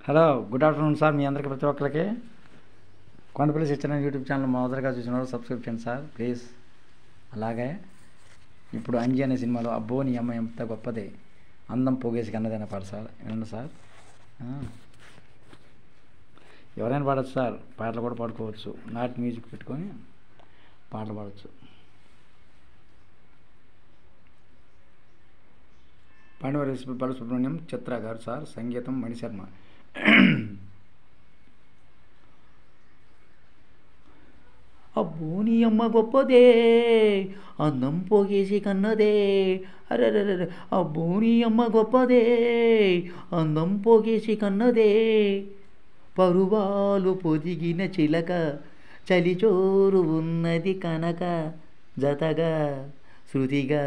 Hello, good afternoon sir. మీ అందరికీ ప్రతి ఒక్కరికి కొండపల్లి సత్యనారాయణ యూట్యూబ్ ఛానల్ మొదటగా చూసిన వాళ్ళు సబ్స్క్రైబ్ చేయండి సార్ ప్లీజ్. అలాగే ఇప్పుడు అంజి అనే సినిమాలో అబ్బో నీ అమ్మ ఎంత గొప్పది అందం పోగేసి కన్నదైనా పాడు సార్, వినండి సార్. ఎవరైనా పాడచ్చు సార్, పాటలు కూడా పాడుకోవచ్చు. నాట్ మ్యూజిక్ పెట్టుకొని పాటలు పాడచ్చు. పాండవ బాలసుబ్రహ్మణ్యం చిత్ర గారు సార్, సంగీతం మణిశర్మ. అబ్బో నీ అమ్మ గొప్పదే అందం పోగేసి కన్నదే, అరే అబ్బో నీ అమ్మ గొప్పదే అందం పోగేసి కన్నదే, పరువాలు పొదిగిన చిలక చలిచోరు ఉన్నది కనక, జతగా శృతిగా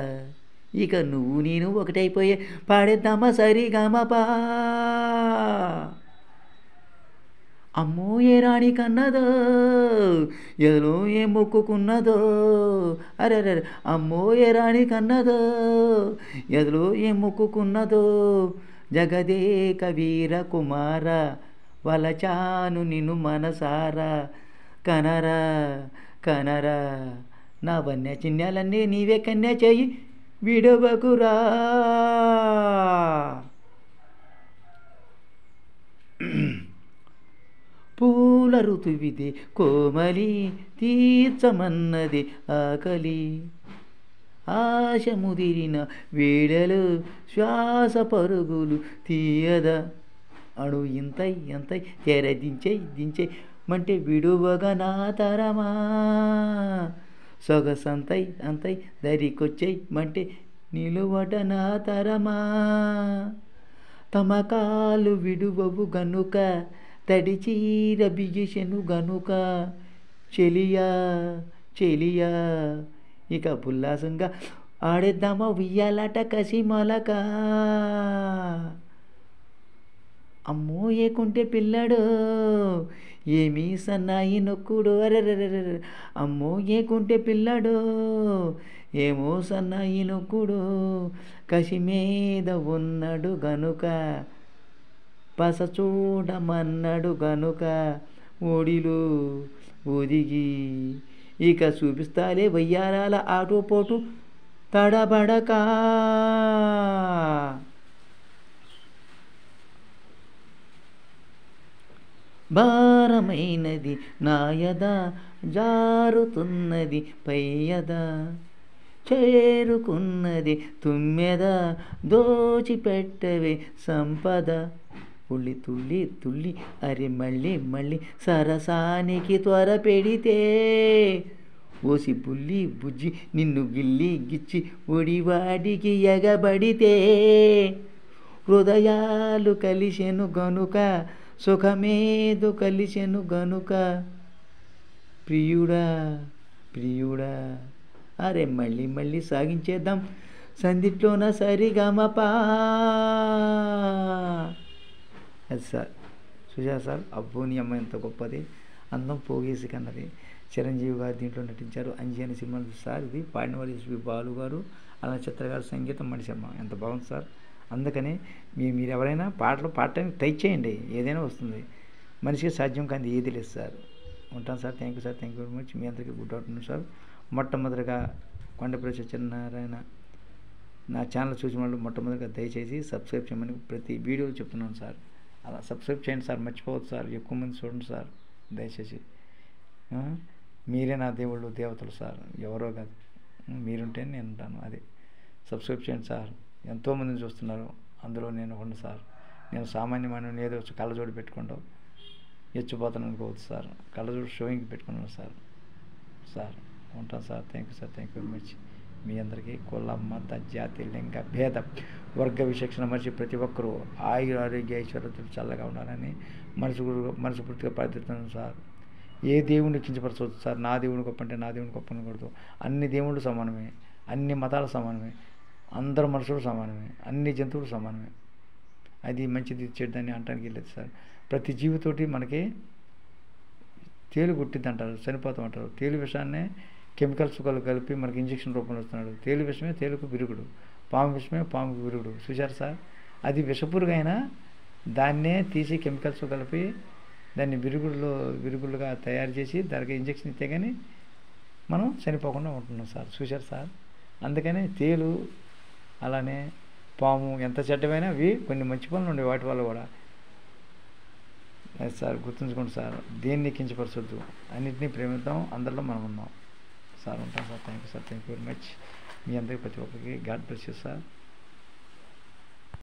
ఇక నువ్వు నేను ఒకటైపోయే పాడేద్దామా సరిగమపా. అమ్మో ఏ రాణి కన్నదో ఎదలో ఏ మొక్కుకున్నదో, అరే అమ్మో ఏ రాణి కన్నదో ఎదలో ఏ మొక్కుకున్నదో, జగదేక వీర కుమార వలచాను నిన్ను మనసారా, కనరా కనరా నా వన్య చిన్యాలన్నీ నీవే కన్య చెయ్యి విడవకురా. పూల ఋతువిది కోమలి తీర్చమన్నది ఆకలి, ఆశ ముదిరిన వేడలు శ్వాస పరుగులు తీయదా, అణు ఇంతై ఎంతై తెర దించై మంటే విడువగా నా తరమా, సొగసంతై అంతై దరికొచ్చై మంటే నిలువట నా తరమా, తమకాలు విడువవు గనుక తడి చీర బిగిసెను గనుక, చెలియా చెలియా ఇక ఉల్లాసంగా ఆడేద్దామా ఉయ్యాలట కసి మొలక. అమ్మో ఏకుంటే పిల్లడు ఏమీ సన్నాయి నొక్కుడు, అరెరెరె అమ్మో ఏకుంటే పిల్లడు ఏమో సన్నాయి నొక్కుడు, కసి మీద ఉన్నాడు గనుక పస చూడమన్నాడు గనుక, ఓడిలో ఒదిగి ఇక చూపిస్తాలే వయ్యారాల ఆటోపోటు తడబడక. భారమైనది నాయద జారుతున్నది పయ్యద, చేరుకున్నది తుమ్మెద దోచిపెట్టవే సంపద, ఉళ్ళి తుళ్ళి తుళ్ళి అరి మళ్ళీ మళ్ళీ సరసానికి త్వర పెడితే, ఓసి బుల్లి బుజ్జి నిన్ను గిల్లి గిచ్చి ఒడివాడికి ఎగబడితే, హృదయాలు కలిసెను గనుక సుఖమేదు కలిసెను గనుక, ప్రియుడా ప్రియుడా అరే మళ్ళీ మళ్ళీ సాగించేద్దాం సందిట్లోన సరిగమపా. అది సార్ చూసారు సార్, అబ్బో నీ అమ్మ ఎంత గొప్పది అందం పోగేసి కన్నది. చిరంజీవి గారు దీంట్లో నటించారు. అంజి అనే సినిమాలు సార్. ఇది పాడిన వారు ఎస్పి బాలు గారు, అలా చిత్ర గారు, సంగీతం మణిశర్మ. ఎంత బాగుంది సార్. అందుకని మీరు ఎవరైనా పాటలు పాడటానికి ట్రై చేయండి, ఏదైనా వస్తుంది. మనిషికి సాధ్యం కానీ ఏది లేదు సార్. ఉంటాను sir. Thank you sir, thank you very much. మీ అందరికీ గుడ్ ఆఫ్టర్నూన్ సార్. మొట్టమొదటిగా కొండపల్లి సత్యనారాయణ నా ఛానల్ చూసిన వాళ్ళు మొట్టమొదటిగా దయచేసి సబ్స్క్రైబ్ చేయమని ప్రతి వీడియోలో చెప్తున్నాను సార్. అలా సబ్స్క్రైబ్ చేయండి సార్, మర్చిపోవద్దు సార్. ఎక్కువ మంది చూడండి సార్ దయచేసి. మీరే నా దేవుళ్ళు దేవతలు సార్, ఎవరో కాదు. మీరుంటే నేను ఉంటాను. అది సబ్స్క్రైబ్ చేయండి సార్. ఎంతోమందిని చూస్తున్నారు, అందులో నేను ఒకటి సార్. నేను సామాన్యమైన ఏదో కళ్ళజోడు పెట్టుకుంటాం ఎచ్చిపోతాను అనుకోవచ్చు సార్. కళ్ళజోడు షోయింగ్ పెట్టుకున్నాను సార్. ఉంటాను sir. Thank you sir, thank you very much. మీ అందరికీ కుల మత జాతి లింగ భేద వర్గ విచక్షణ మనిషి ప్రతి ఒక్కరూ ఆయుర ఆరోగ్య ఐశ్వర్యతలు చల్లగా ఉండాలని మనస్ఫూర్తిగా ప్రార్థిస్తున్నాను సార్. ఏ దేవుడిని కించపరచవచ్చు సార్. నా దేవుని గొప్ప అంటే నా దేవుని గొప్ప అనకూడదు. అన్ని దేవుళ్ళు సమానమే, అన్ని మతాలు సమానమే, అందరు మనుషులు సమానమే, అన్ని జంతువులు సమానమే. అది మంచిది చెడ్డని అనడానికి లేదు సార్. ప్రతి జీవితోటి మనకి తేలు గుట్టిద్ది అంటారు, చనిపోతాం అంటారు. తేలు విషాన్నే కెమికల్స్ కలిపి మనకి ఇంజక్షన్ రూపంలో వస్తున్నాడు. తేలు విషమే తేలుకు విరుగుడు, పాము విషమే పాముకు విరుగుడు. చూశారు సార్. అది విషపురుగైనా దాన్నే తీసి కెమికల్స్ కలిపి దాన్ని విరుగులుగా తయారు చేసి దానికి ఇంజక్షన్ ఇస్తే కానీ మనం చనిపోకుండా ఉంటున్నాం సార్. చూశారు సార్. అందుకని తేలు అలానే పాము ఎంత చెడ్డమైనా అవి కొన్ని మంచి పనులు ఉండేవి వాటి వల్ల కూడా. సార్ గుర్తుంచుకోండి సార్, దేన్ని కించపరచొద్దు, అన్నింటినీ ప్రేమిద్దాం, అందరిలో మనం ఉన్నాం సార్. ఉంటాం sir. Thank you sir. Thank you very much. మీ అందరికీ ప్రతి ఒక్కరికి గాడ్ బ్లెస్ యూ సార్.